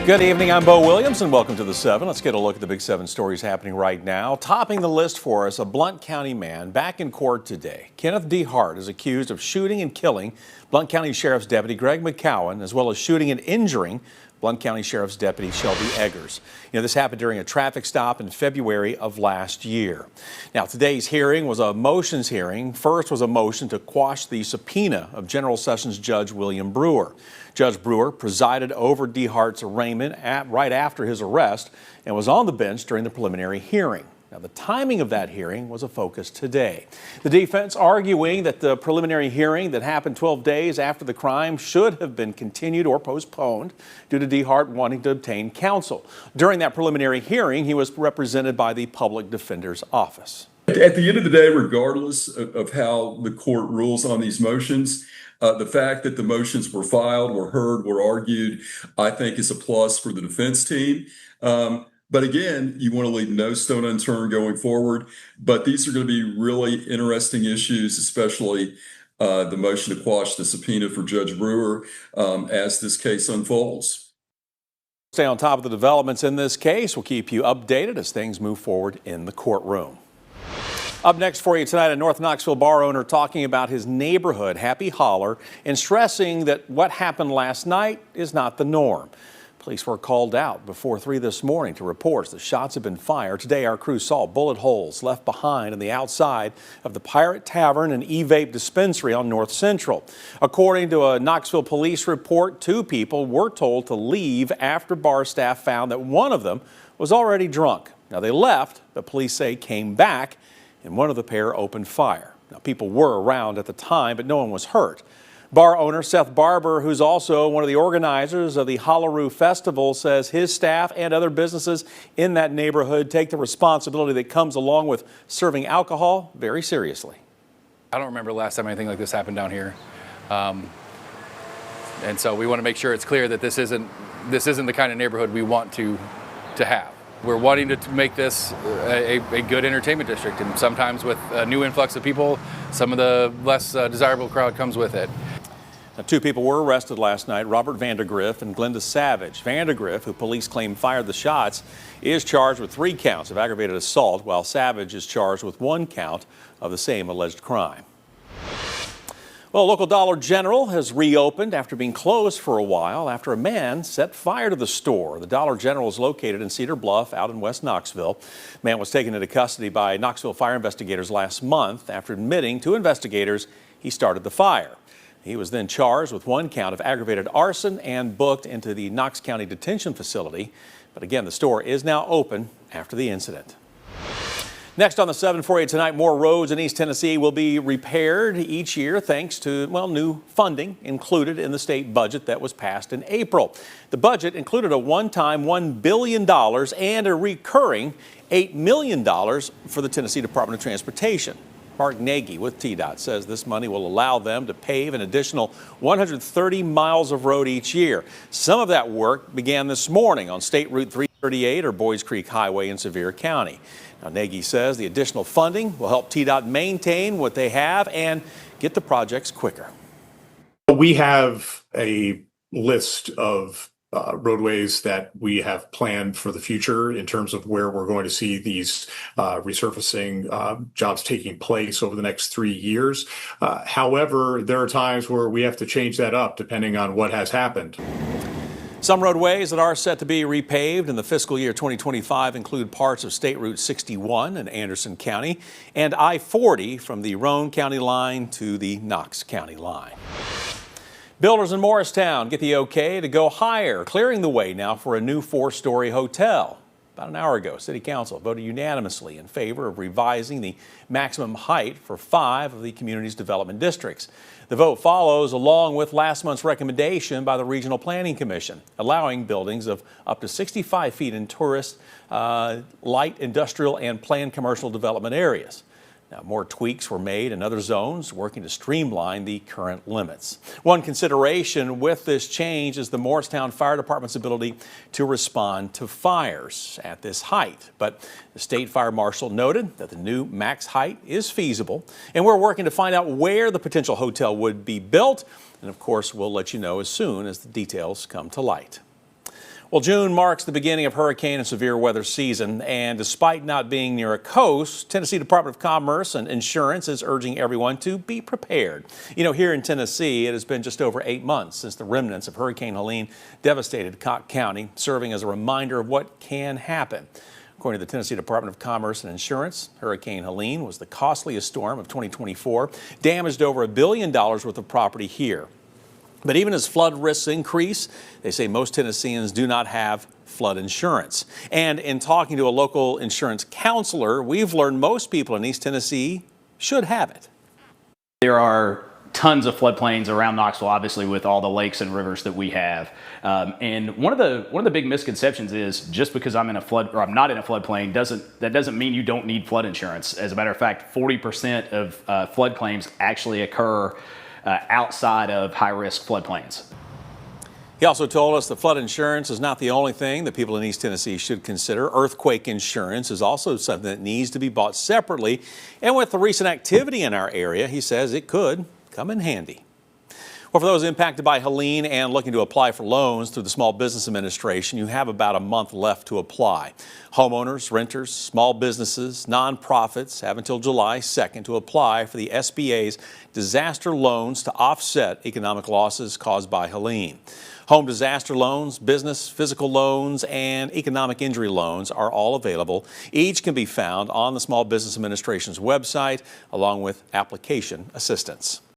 Good evening, I'm Bo Williams and welcome to the 7. Let's get a look at the big 7 stories happening right now. Topping the list for us, a Blount County man back in court today. Kenneth Dehart is accused of shooting and killing Blount County Sheriff's Deputy Greg McCowan, as well as shooting and injuring Blount County Sheriff's Deputy Shelby Eggers. This happened during a traffic stop in February of last year. Now, today's hearing was a motions hearing. First was a motion to quash the subpoena of General Sessions Judge William Brewer. Judge Brewer presided over Dehart's arraignment right after his arrest and was on the bench during the preliminary hearing. Now, the timing of that hearing was a focus today. The defense arguing that the preliminary hearing that happened 12 days after the crime should have been continued or postponed due to Dehart wanting to obtain counsel. During that preliminary hearing, he was represented by the public defender's office. At the end of the day, regardless of how the court rules on these motions, the fact that the motions were filed, were heard, were argued, I think is a plus for the defense team. But again, you want to leave no stone unturned going forward. But these are going to be really interesting issues, especially the motion to quash the subpoena for Judge Brewer as this case unfolds. Stay on top of the developments in this case. We'll keep you updated as things move forward in the courtroom. Up next for you tonight, a North Knoxville bar owner talking about his neighborhood, Happy Holler, and stressing that what happened last night is not the norm. Police were called out before 3 this morning to reports that shots have been fired. Today, our crew saw bullet holes left behind on the outside of the Pirate Tavern and E-Vape dispensary on North Central. According to a Knoxville police report, 2 people were told to leave after bar staff found that one of them was already drunk. Now, they left, but police say came back, and one of the pair opened fire. Now, people were around at the time, but no one was hurt. Bar owner Seth Barber, who's also one of the organizers of the Hollaroo Festival, says his staff and other businesses in that neighborhood take the responsibility that comes along with serving alcohol very seriously. I don't remember the last time anything like this happened down here. And so we want to make sure it's clear that this isn't the kind of neighborhood we want to have. We're wanting to make this a good entertainment district, and sometimes with a new influx of people, some of the less desirable crowd comes with it. Now, 2 people were arrested last night, Robert Vandergriff and Glenda Savage. Vandergriff, who police claim fired the shots, is charged with 3 counts of aggravated assault, while Savage is charged with 1 count of the same alleged crime. Well, a local Dollar General has reopened after being closed for a while after a man set fire to the store. The Dollar General is located in Cedar Bluff out in West Knoxville. The man was taken into custody by Knoxville fire investigators last month after admitting to investigators he started the fire. He was then charged with 1 count of aggravated arson and booked into the Knox County Detention Facility. But again, the store is now open after the incident. Next on the 7 for you tonight, more roads in East Tennessee will be repaired each year thanks to, new funding included in the state budget that was passed in April. The budget included a one-time $1 billion and a recurring $8 million for the Tennessee Department of Transportation. Mark Nagy with TDOT says this money will allow them to pave an additional 130 miles of road each year. Some of that work began this morning on State Route 338 or Boys Creek Highway in Sevier County. Now, Nagy says the additional funding will help TDOT maintain what they have and get the projects quicker. We have a list of roadways that we have planned for the future in terms of where we're going to see these resurfacing jobs taking place over the next 3 years. However, there are times where we have to change that up depending on what has happened. Some roadways that are set to be repaved in the fiscal year 2025 include parts of State Route 61 in Anderson County and I-40 from the Roane County line to the Knox County line. Builders in Morristown get the okay to go higher, clearing the way now for a new 4-story hotel. About an hour ago, City Council voted unanimously in favor of revising the maximum height for 5 of the community's development districts. The vote follows along with last month's recommendation by the Regional Planning Commission, allowing buildings of up to 65 feet in tourist, light industrial and planned commercial development areas. Now, more tweaks were made in other zones, working to streamline the current limits. One consideration with this change is the Morristown Fire Department's ability to respond to fires at this height. But the state fire marshal noted that the new max height is feasible, and we're working to find out where the potential hotel would be built. And of course, we'll let you know as soon as the details come to light. Well, June marks the beginning of hurricane and severe weather season, and despite not being near a coast, Tennessee Department of Commerce and Insurance is urging everyone to be prepared. You know, here in Tennessee, it has been just over 8 months since the remnants of Hurricane Helene devastated Cocke County, serving as a reminder of what can happen. According to the Tennessee Department of Commerce and Insurance, Hurricane Helene was the costliest storm of 2024, damaged over $1 billion worth of property here. But even as flood risks increase, they say most Tennesseans do not have flood insurance. And in talking to a local insurance counselor, we've learned most people in East Tennessee should have it. There are tons of floodplains around Knoxville, obviously, with all the lakes and rivers that we have. And one of the big misconceptions is just because I'm in a flood or I'm not in a floodplain doesn't mean you don't need flood insurance. As a matter of fact, 40% of flood claims actually occur outside of high-risk floodplains. He also told us that flood insurance is not the only thing that people in East Tennessee should consider. Earthquake insurance is also something that needs to be bought separately. And with the recent activity in our area, he says it could come in handy. Well, for those impacted by Helene and looking to apply for loans through the Small Business Administration, you have about a month left to apply. Homeowners, renters, small businesses, nonprofits have until July 2nd to apply for the SBA's disaster loans to offset economic losses caused by Helene. Home disaster loans, business, physical loans, and economic injury loans are all available. Each can be found on the Small Business Administration's website, along with application assistance.